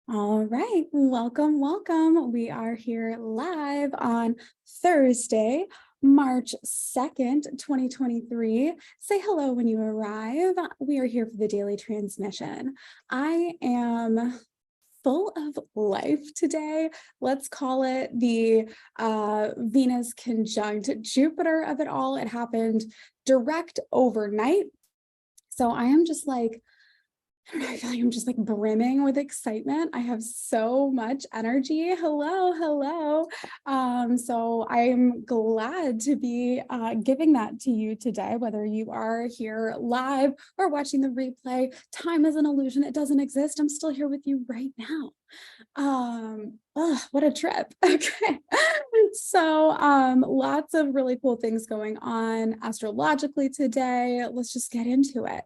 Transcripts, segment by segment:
All right, welcome, welcome. We are here live on Thursday, March 2nd, 2023. Say hello when you arrive. We are here for the daily transmission. I am full of life today. Let's call it the Venus conjunct Jupiter of it all. It happened direct overnight. So I am just like, I don't know, I feel like I'm just like brimming with excitement. I have so much energy. Hello, hello. So I'm glad to be giving that to you today, whether you are here live or watching the replay. Time is an illusion. It doesn't exist. I'm still here with you right now. What a trip. Okay. So lots of really cool things going on astrologically today. Let's just get into it.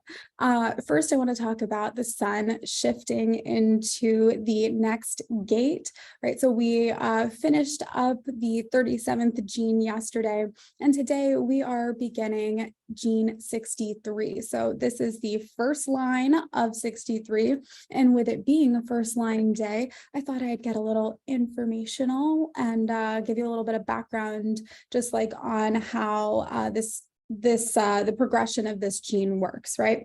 First, I want to talk about the sun shifting into the next gate, right? So we finished up the 37th gene yesterday, and today we are beginning gene 63. So this is the first line of 63, and with it being a first line day, I thought I'd get a little informational and give you a little bit of background, just like on how the progression of this gene works, right?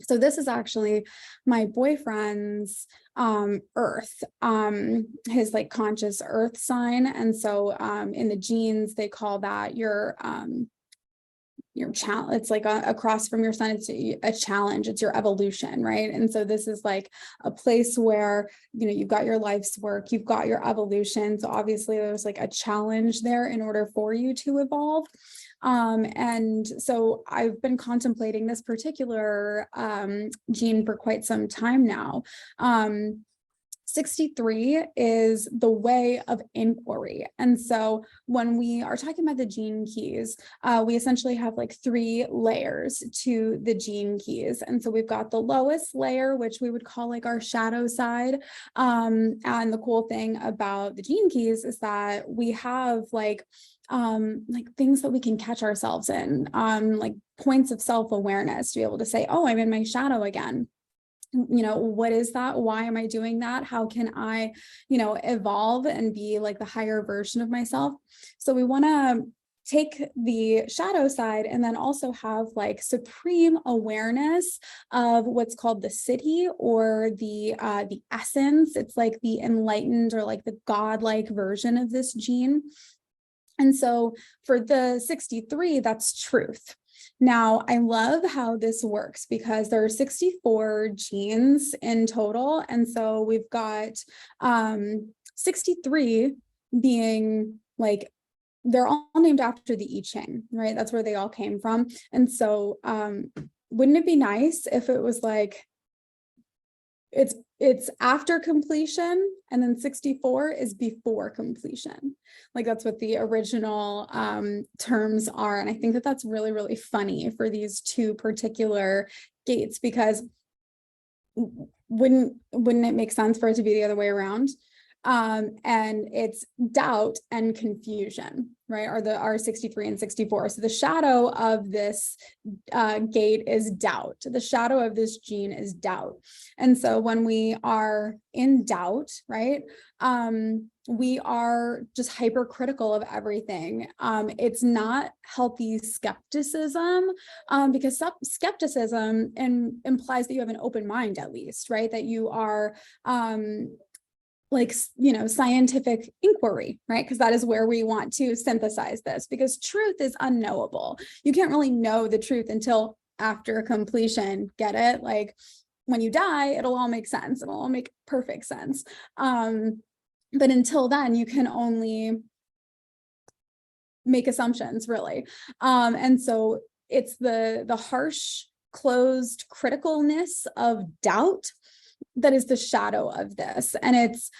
So this is actually my boyfriend's earth, his like conscious earth sign. And so in the genes, they call that your challenge. It's like across from your sun, it's a challenge, it's your evolution, right? And so this is like a place where, you've got your life's work, you've got your evolution. So obviously there's like a challenge there in order for you to evolve. And so I've been contemplating this particular gene for quite some time now. 63 is the way of inquiry. And so when we are talking about the gene keys, we essentially have like 3 layers to the gene keys. And so we've got the lowest layer, which we would call like our shadow side. And the cool thing about the gene keys is that we have like things that we can catch ourselves in, like points of self-awareness to be able to say, oh, I'm in my shadow again. What is that? Why am I doing that? How can I, evolve and be like the higher version of myself? So we want to take the shadow side and then also have like supreme awareness of what's called the siddhi, or the essence. It's like the enlightened or like the godlike version of this gene. And so for the 63, that's truth. Now, I love how this works because there are 64 genes in total. And so we've got 63 being like, they're all named after the I Ching, right? That's where they all came from. And so wouldn't it be nice if it was like, it's after completion, and then 64 is before completion. Like that's what the original terms are. And I think that that's really, really funny for these 2 particular gates, because wouldn't it make sense for it to be the other way around? And it's doubt and confusion, right? Are 63 and 64. So the shadow of this gate is doubt. The shadow of this gene is doubt. And so when we are in doubt, right, we are just hypercritical of everything. It's not healthy skepticism, because skepticism implies that you have an open mind, at least, right? That you are scientific inquiry, right? Because that is where we want to synthesize this, because truth is unknowable. You can't really know the truth until after completion. Get it? Like when you die, it'll all make sense. It'll all make perfect sense. But until then, you can only make assumptions, really. And so it's the harsh, closed criticalness of doubt that is the shadow of this. And it's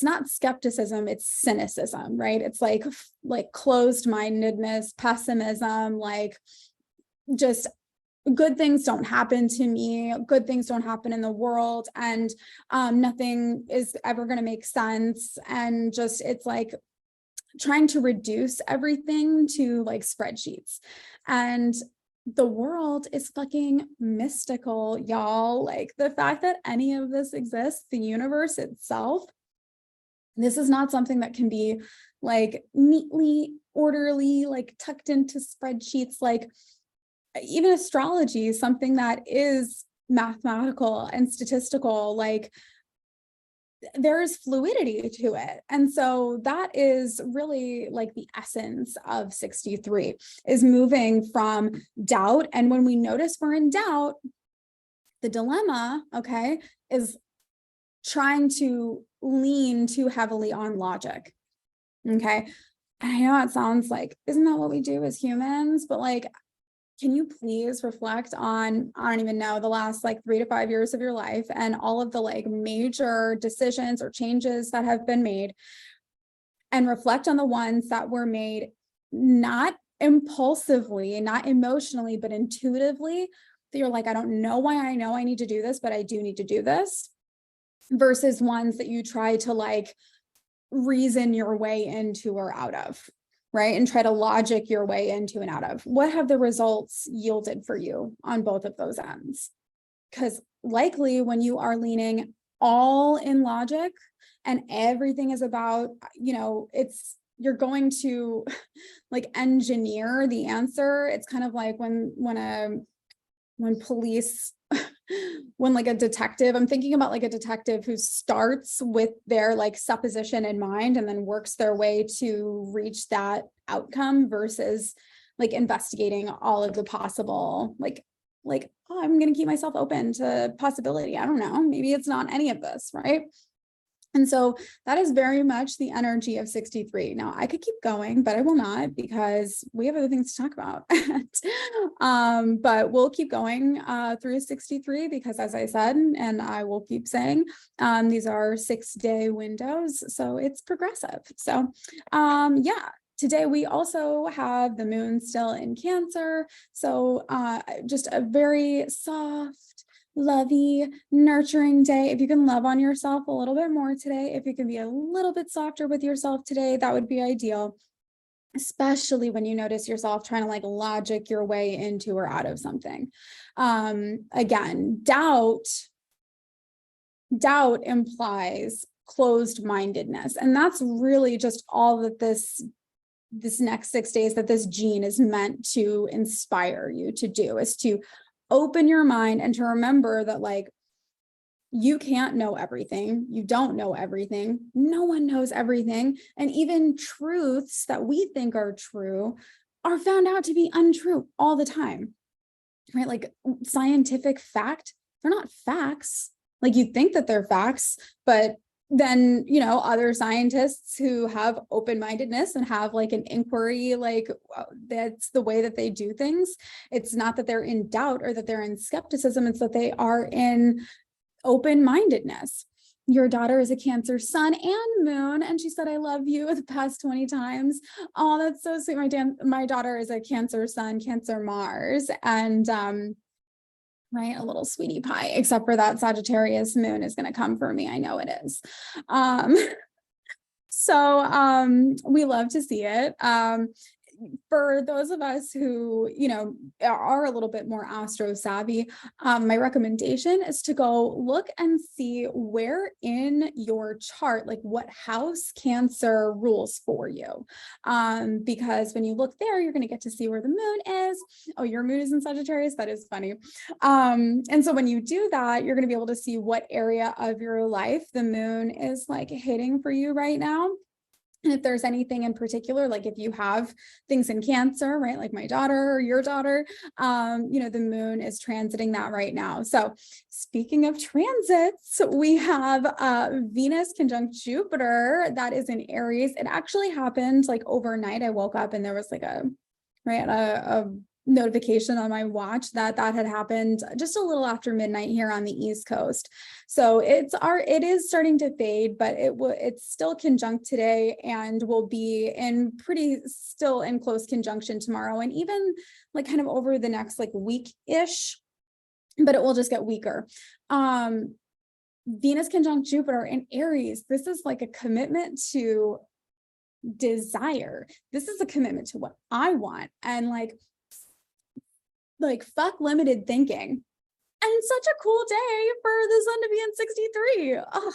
not skepticism, it's cynicism, right? It's like closed-mindedness, pessimism, like just good things don't happen to me, good things don't happen in the world, and nothing is ever going to make sense. And just, it's like trying to reduce everything to like spreadsheets. And the world is fucking mystical, y'all. Like the fact that any of this exists, the universe itself, this is not something that can be like neatly, orderly, like tucked into spreadsheets. Like even astrology is something that is mathematical and statistical. Like there's fluidity to it. And so that is really like the essence of 63, is moving from doubt. And when we notice we're in doubt, the dilemma, okay, is trying to lean too heavily on logic. Okay. And I know it sounds like, isn't that what we do as humans? But like, can you please reflect on, I don't even know, the last like 3 to 5 years of your life and all of the like major decisions or changes that have been made, and reflect on the ones that were made not impulsively, not emotionally, but intuitively, that you're like, I don't know why I know I need to do this, but I do need to do this, versus ones that you try to like reason your way into or out of, right? And try to logic your way into and out of. What have the results yielded for you on both of those ends? Because likely when you are leaning all in logic and everything is about, you're going to like engineer the answer. It's kind of like when police when like a detective, I'm thinking about like a detective who starts with their like supposition in mind and then works their way to reach that outcome, versus like investigating all of the possible, oh, I'm going to keep myself open to possibility. I don't know, maybe it's not any of this, right? And so that is very much the energy of 63. Now, I could keep going, but I will not, because we have other things to talk about. But we'll keep going through 63, because as I said, and I will keep saying, these are 6-day windows, so it's progressive. So yeah. Today, we also have the moon still in Cancer. So just a very soft, lovey, nurturing day. If you can love on yourself a little bit more today, if you can be a little bit softer with yourself today, that would be ideal, especially when you notice yourself trying to like logic your way into or out of something. Again, doubt implies closed-mindedness. And that's really just all that this next 6 days, that this gene is meant to inspire you to do, is to open your mind and to remember that like you can't know everything. You don't know everything. No one knows everything. And even truths that we think are true are found out to be untrue all the time, right? Like scientific fact, they're not facts. Like you think that they're facts, but then, other scientists who have open-mindedness and have like an inquiry, like that's the way that they do things. It's not that they're in doubt or that they're in skepticism. It's that they are in open-mindedness. Your daughter is a Cancer sun and moon, and she said, I love you the past 20 times. Oh, that's so sweet. My daughter is a Cancer sun, Cancer Mars, and right, a little sweetie pie, except for that Sagittarius moon is going to come for me. I know it is. So we love to see it. For those of us who, are a little bit more astro savvy, my recommendation is to go look and see where in your chart, like what house Cancer rules for you. Because when you look there, you're going to get to see where the moon is. Oh, your moon is in Sagittarius. That is funny. And so when you do that, you're going to be able to see what area of your life the moon is like hitting for you right now. And if there's anything in particular, like if you have things in Cancer, right, like my daughter or your daughter, the moon is transiting that right now. So speaking of transits, we have Venus conjunct Jupiter that is in Aries. It actually happened like overnight. I woke up and there was like a notification on my watch that had happened just a little after midnight here on the East Coast. So it is starting to fade, but it's still conjunct today and will be still in close conjunction tomorrow, and even like kind of over the next like week-ish, but it will just get weaker. Venus conjunct Jupiter in Aries. This is like a commitment to desire. This is a commitment to what I want. And like, like fuck limited thinking. And it's such a cool day for the sun to be in 63. Oh,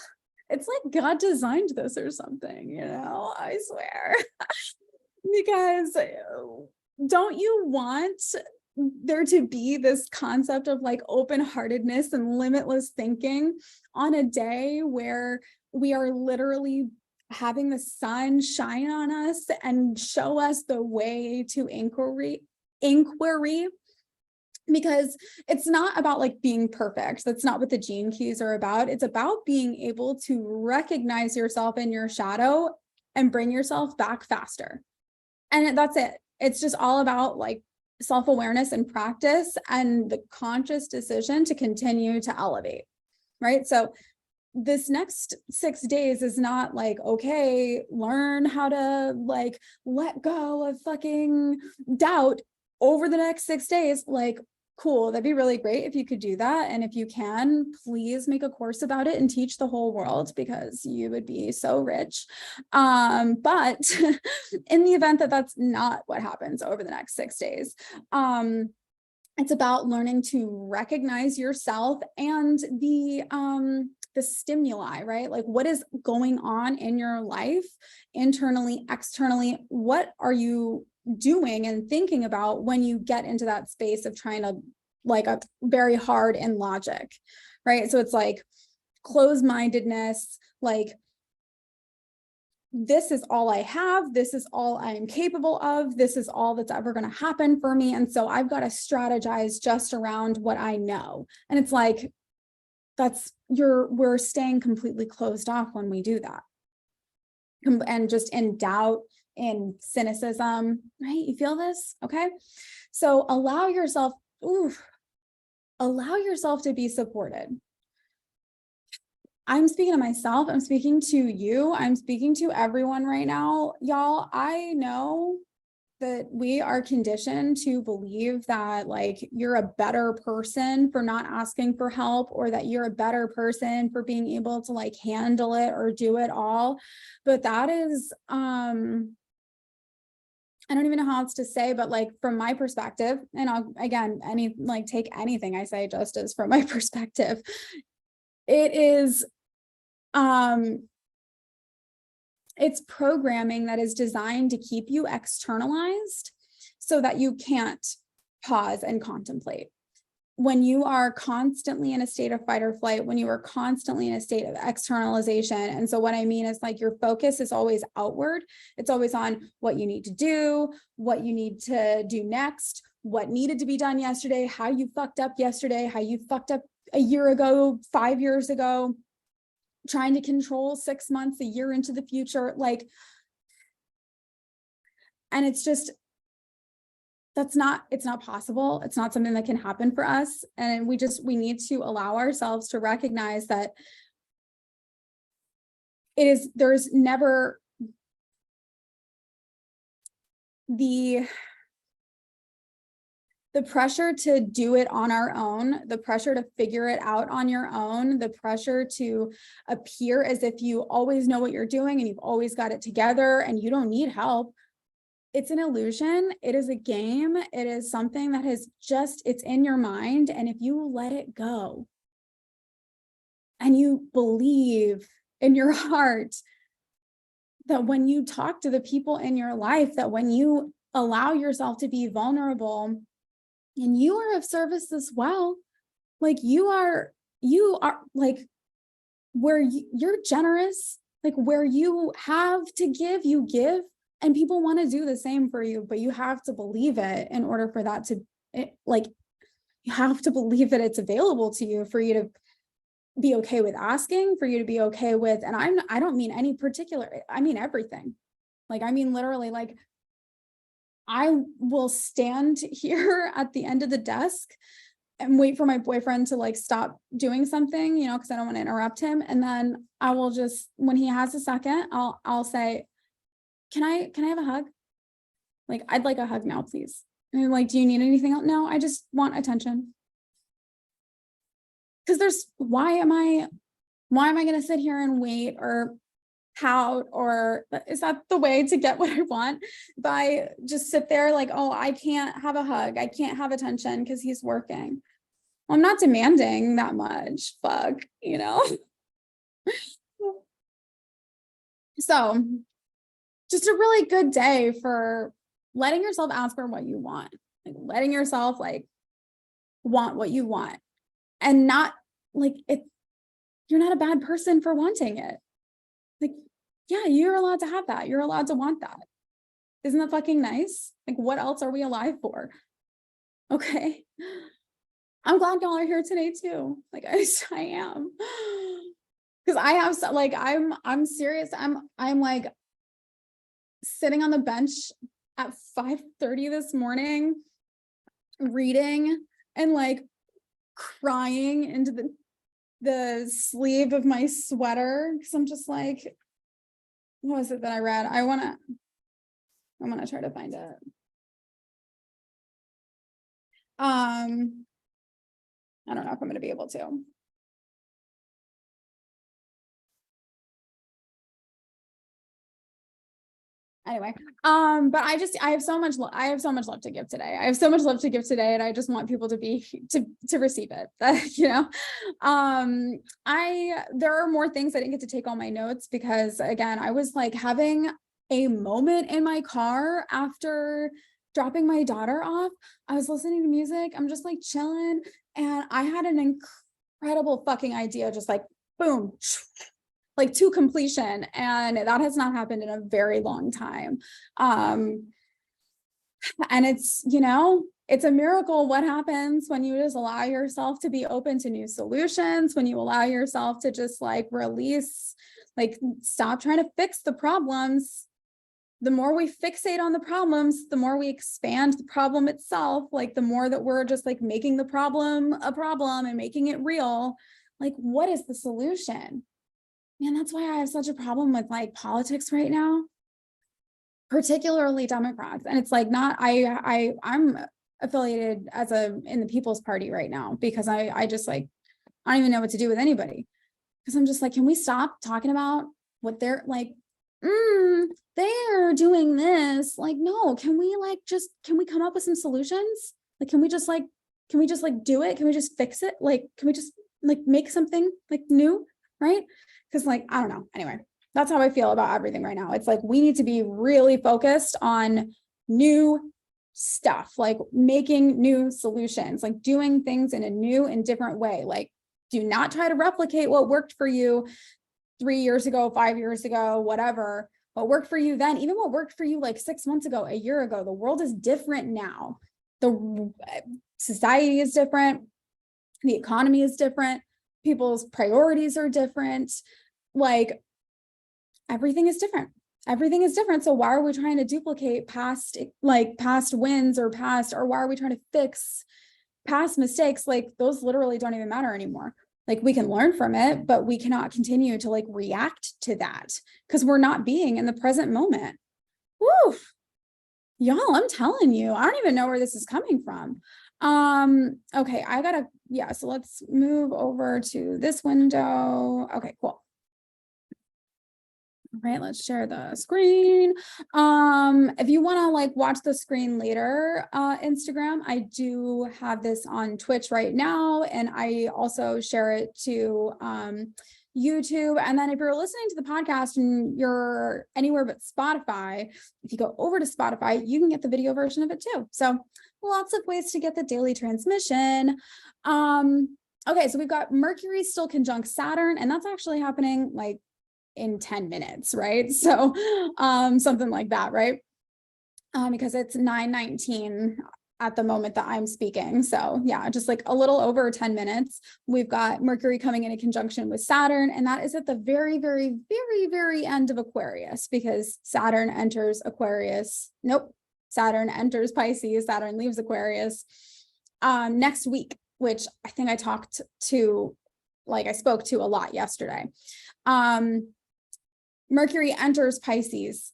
it's like God designed this or something, I swear. Because don't you want there to be this concept of like open-heartedness and limitless thinking on a day where we are literally having the sun shine on us and show us the way to inquiry? Because it's not about like being perfect. That's not what the gene keys are about. It's about being able to recognize yourself in your shadow and bring yourself back faster. And that's it. It's just all about like self-awareness and practice and the conscious decision to continue to elevate, right? So this next 6 days is not like, okay, learn how to like let go of fucking doubt over the next 6 days. Like, cool, that'd be really great if you could do that. And if you can, please make a course about it and teach the whole world, because you would be so rich. But in the event that that's not what happens over the next 6 days, it's about learning to recognize yourself and the stimuli, right? Like what is going on in your life, internally, externally? What are you doing and thinking about when you get into that space of trying to like a very hard in logic, right? So it's like closed-mindedness, like this is all I have, this is all I am capable of, this is all that's ever going to happen for me, and so I've got to strategize just around what I know. And it's like we're staying completely closed off when we do that, and just in doubt, in cynicism, right? You feel this? Okay. So allow yourself to be supported. I'm speaking to myself. I'm speaking to you. I'm speaking to everyone right now. Y'all, I know that we are conditioned to believe that like you're a better person for not asking for help, or that you're a better person for being able to like handle it or do it all. But that is, I don't even know how else to say, but like from my perspective, and I'll again, take anything I say just as from my perspective, it is, it's programming that is designed to keep you externalized so that you can't pause and contemplate. When you are constantly in a state of fight or flight, when you are constantly in a state of externalization. And so what I mean is like your focus is always outward. It's always on what you need to do, what you need to do next, what needed to be done yesterday, how you fucked up yesterday, how you fucked up a year ago, 5 years ago, trying to control 6 months, a year into the future. Like, and it's just, it's not possible. It's not something that can happen for us. And we need to allow ourselves to recognize that there's never the pressure to do it on our own, the pressure to figure it out on your own, the pressure to appear as if you always know what you're doing and you've always got it together and you don't need help. It's an illusion. It is a game. It is something that it's in your mind. And if you let it go and you believe in your heart that when you talk to the people in your life, that when you allow yourself to be vulnerable and you are of service as well, like you are like where you're generous, like where you have to give, you give. And people want to do the same for you, but you have to believe it in order for that to, you have to believe that it's available to you for you to be okay with asking, for you to be okay with, and I don't mean any particular, I mean everything. Like, I mean, literally, like, I will stand here at the end of the desk and wait for my boyfriend to like stop doing something, because I don't want to interrupt him. And then I will just, when he has a second, I'll say, can I have a hug? Like, I'd like a hug now, please. And I'm like, do you need anything else? No, I just want attention. Because why am I going to sit here and wait? Or pout, or is that the way to get what I want? By just sit there like, oh, I can't have a hug, I can't have attention because he's working. Well, I'm not demanding that much. Fuck, you know? So just a really good day for letting yourself ask for what you want, like letting yourself like want what you want, and not like it. You're not a bad person for wanting it. Like, yeah, you're allowed to have that. You're allowed to want that. Isn't that fucking nice? Like, what else are we alive for? Okay. I'm glad y'all are here today too. Like, I am. Because I have like, I'm serious. I'm like sitting on the bench at 5:30 this morning, reading and like crying into the sleeve of my sweater. Because I'm just like, what was it that I read? I'm gonna try to find it. I don't know if I'm gonna be able to. Anyway, but I have so much love to give today. I have so much love to give today, and I just want people to receive it. You know, there are more things I didn't get to take all my notes because again, I was like having a moment in my car after dropping my daughter off. I was listening to music. I'm just like chilling, and I had an incredible fucking idea, just like boom, like to completion. And that has not happened in a very long time. And it's, you know, it's a miracle what happens when you just allow yourself to be open to new solutions, when you allow yourself to just like release, like stop trying to fix the problems. The more we fixate on the problems, the more we expand the problem itself, like the more that we're just like making the problem a problem and making it real. Like, what is the solution? Man, that's why I have such a problem with like politics right now, particularly Democrats. And it's like not, I'm affiliated in the People's Party right now because I just like, I don't even know what to do with anybody. Because I'm just like, can we stop talking about what they're like, they're doing this? Like, no, can we come up with some solutions? Like, can we just do it? Can we just fix it? Like, can we just like make something like new? Right? Because like, I don't know. Anyway, that's how I feel about everything right now. It's like, we need to be really focused on new stuff, like making new solutions, like doing things in a new and different way. Like, do not try to replicate what worked for you 3 years ago, 5 years ago, whatever. What worked for you then, even what worked for you like 6 months ago, a year ago. The world is different now. The society is different. The economy is different. People's priorities are different. Like, everything is different. Everything is different. So why are we trying to duplicate past wins or why are we trying to fix past mistakes? Like, those literally don't even matter anymore. Like, we can learn from it, but we cannot continue to like react to that because we're not being in the present moment. Woo, y'all, I'm telling you, I don't even know where this is coming from. Okay, so let's move over to this window. Okay, cool. All right, let's share the screen. If you want to like watch the screen later, Instagram, I do have this on Twitch right now, and I also share it to YouTube. And then if you're listening to the podcast and you're anywhere but Spotify, if you go over to Spotify, you can get the video version of it too. So lots of ways to get the daily transmission. Okay, so we've got Mercury still conjunct Saturn, and that's actually happening like in 10 minutes, right? So something like that, right? Because it's 9:19 at the moment that I'm speaking. So yeah, just like a little over 10 minutes. We've got Mercury coming in a conjunction with Saturn, and that is at the very, very, very, very end of Aquarius, because Saturn enters Aquarius. Nope. Saturn enters Pisces, Saturn leaves Aquarius next week, which I think I spoke to a lot yesterday. Mercury enters Pisces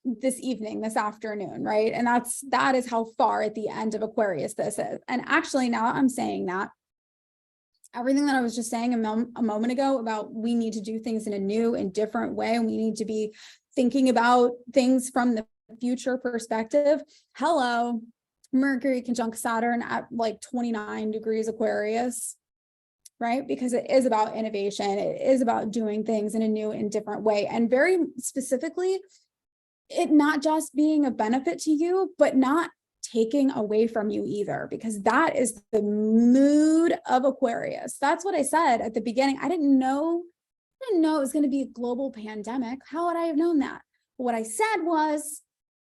this afternoon, right? And that is how far at the end of Aquarius this is. And actually, now I'm saying that, everything that I was just saying a moment ago about we need to do things in a new and different way, and we need to be thinking about things from the future perspective. Hello, Mercury conjunct Saturn at like 29 degrees Aquarius, right? Because it is about innovation. It is about doing things in a new and different way. And very specifically, it not just being a benefit to you, but not taking away from you either, because that is the mood of Aquarius. That's what I said at the beginning. I didn't know it was going to be a global pandemic. How would I have known that? What I said was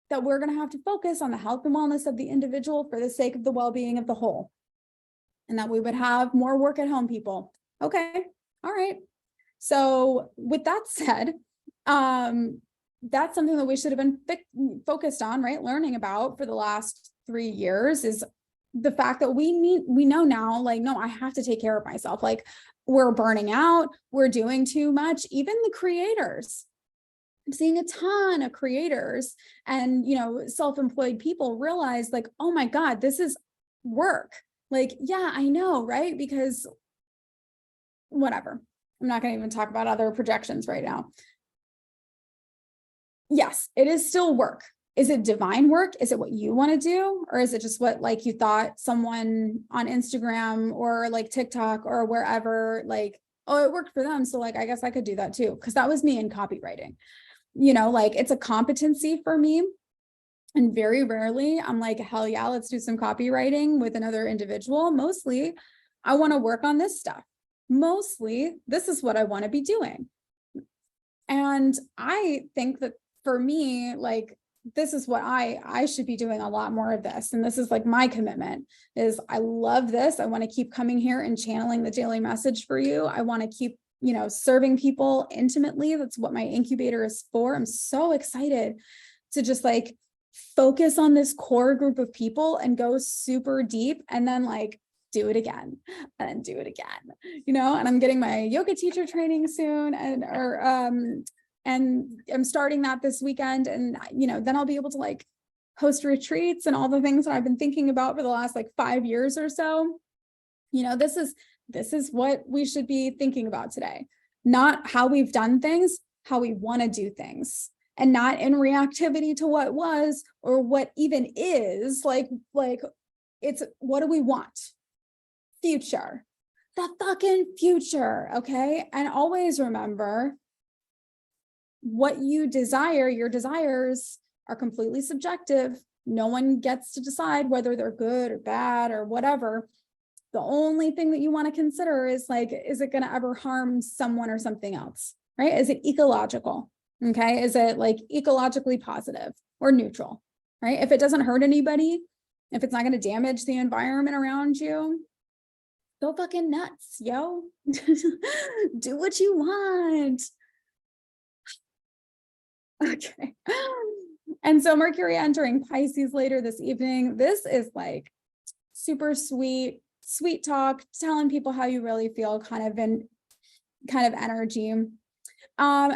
that we're going to have to focus on the health and wellness of the individual for the sake of the well-being of the whole, and that we would have more work at home people. Okay. All right. So with that said, that's something that we should have been focused on, right? Learning about for the last 3 years is the fact that we know now, like, no, I have to take care of myself. Like, we're burning out, we're doing too much. Even the creators, I'm seeing a ton of creators and, self-employed people realize like, oh my God, this is work. Like, yeah, I know, right? Because whatever, I'm not going to even talk about other projections right now. Yes, it is still work. Is it divine work? Is it what you want to do? Or is it just what like you thought someone on Instagram or like TikTok or wherever, like, oh, it worked for them, so like I guess I could do that too. Because that was me in copywriting. Like it's a competency for me. And very rarely I'm like, hell yeah, let's do some copywriting with another individual. Mostly I want to work on this stuff. Mostly this is what I want to be doing. And I think that for me, like, this is what I should be doing a lot more of this. And this is like my commitment is I love this. I want to keep coming here and channeling the daily message for you. I want to keep, serving people intimately. That's what my incubator is for. I'm so excited to just like focus on this core group of people and go super deep and then like do it again and then do it again, and I'm getting my yoga teacher training soon and I'm starting that this weekend. And, then I'll be able to like host retreats and all the things that I've been thinking about for the last like 5 years or so. This is what we should be thinking about today, not how we've done things, how we want to do things, and not in reactivity to what was or what even is like it's what do we want? Future, the fucking future. Okay. And always remember what you desire, your desires are completely subjective. No one gets to decide whether they're good or bad or whatever. The only thing that you want to consider is like, is it going to ever harm someone or something else, right? Is it ecological? Okay. Is it like ecologically positive or neutral, right? If it doesn't hurt anybody, if it's not going to damage the environment around you, go fucking nuts, yo. Do what you want. Okay. And so Mercury entering Pisces later this evening. This is like super sweet talk, telling people how you really feel kind of energy.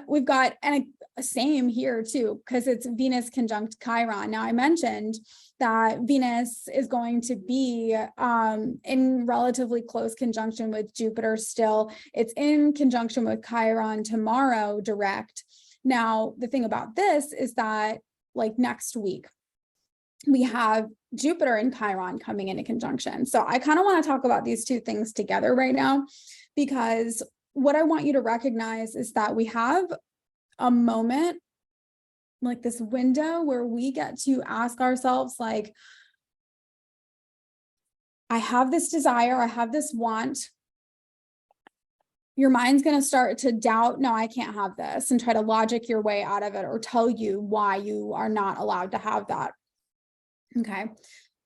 We've got, and same here too, because it's Venus conjunct Chiron. Now I mentioned that Venus is going to be in relatively close conjunction with Jupiter still. It's in conjunction with Chiron tomorrow direct. Now, the thing about this is that like next week, we have Jupiter and Chiron coming into conjunction. So I kind of want to talk about these two things together right now, because what I want you to recognize is that we have a moment, like this window where we get to ask ourselves, like, I have this desire, I have this want. Your mind's going to start to doubt, no, I can't have this, and try to logic your way out of it or tell you why you are not allowed to have that. Okay.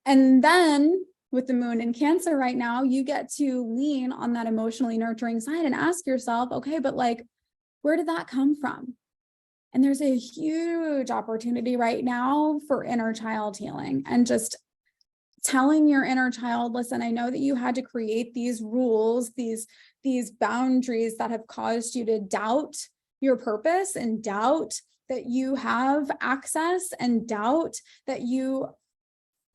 And then with the moon in Cancer right now, you get to lean on that emotionally nurturing side and ask yourself, okay, but like, where did that come from? And there's a huge opportunity right now for inner child healing and just telling your inner child, listen, I know that you had to create these rules, these boundaries that have caused you to doubt your purpose and doubt that you have access and doubt that you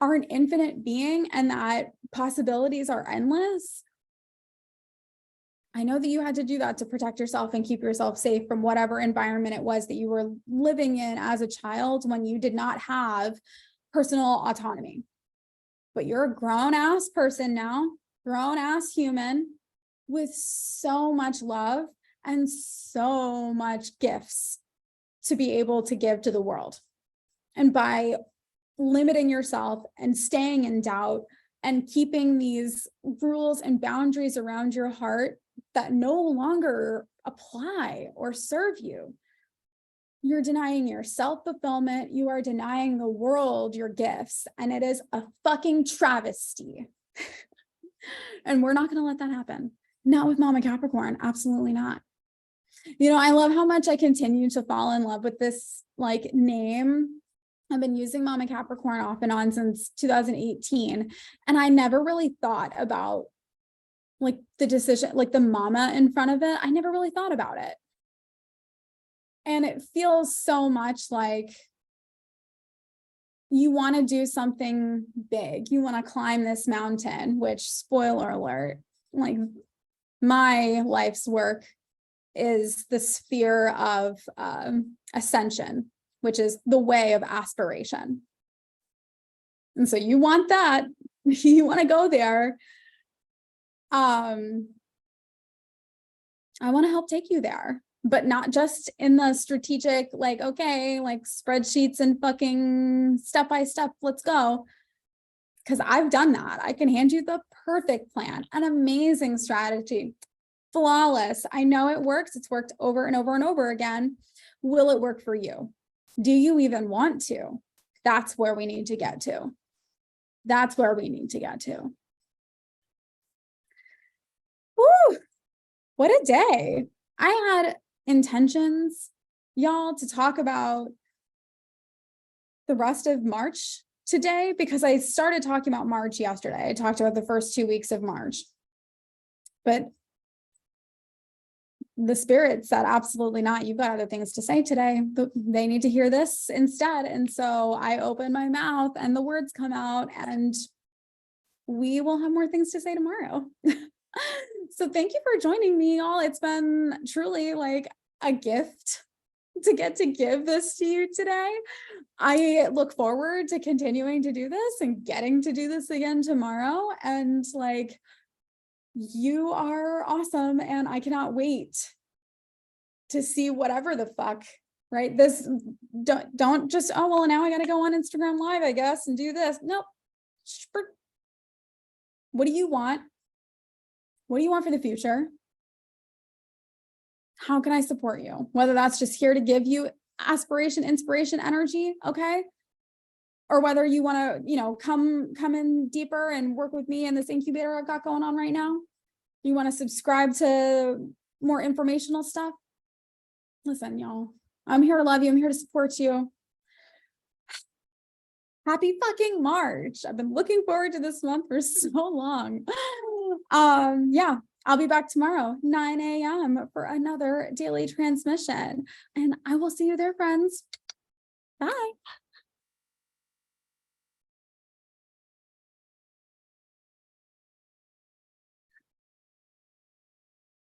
are an infinite being and that possibilities are endless. I know that you had to do that to protect yourself and keep yourself safe from whatever environment it was that you were living in as a child when you did not have personal autonomy. But you're a grown ass person now, grown ass human with so much love and so much gifts to be able to give to the world. And by limiting yourself and staying in doubt and keeping these rules and boundaries around your heart that no longer apply or serve you, you're denying your self-fulfillment. You are denying the world your gifts. And it is a fucking travesty. And we're not going to let that happen. Not with Mama Capricorn. Absolutely not. You know, I love how much I continue to fall in love with this like name. I've been using Mama Capricorn off and on since 2018. And I never really thought about like the decision, like the mama in front of it. I never really thought about it. And it feels so much like you want to do something big. You want to climb this mountain, which, spoiler alert, like my life's work is the sphere of ascension, which is the way of aspiration. And so you want that, you want to go there. I want to help take you there, but not just in the strategic, like, okay, like spreadsheets and fucking step by step, let's go. Because I've done that. I can hand you the perfect plan, an amazing strategy, flawless. I know it works. It's worked over and over and over again. Will it work for you? Do you even want to? That's where we need to get to. That's where we need to get to. Woo! What a day. I had intentions, y'all, to talk about the rest of March today because I started talking about March yesterday. I talked about the first 2 weeks of March. But the spirit said, absolutely not. You've got other things to say today. They need to hear this instead. And so I open my mouth and the words come out and we will have more things to say tomorrow. So thank you for joining me, y'all. It's been truly like a gift to get to give this to you today. I look forward to continuing to do this and getting to do this again tomorrow. And like, you are awesome. And I cannot wait to see whatever the fuck, right? This don't just, oh, well, now I got to go on Instagram Live, I guess, and do this. Nope. What do you want? What do you want for the future? How can I support you? Whether that's just here to give you aspiration, inspiration, energy, okay? Or whether you want to, you know, come in deeper and work with me in this incubator I've got going on right now. You want to subscribe to more informational stuff? Listen, y'all, I'm here to love you. I'm here to support you. Happy fucking March. I've been looking forward to this month for so long. Yeah, I'll be back tomorrow, 9 a.m. for another daily transmission. And I will see you there, friends. Bye.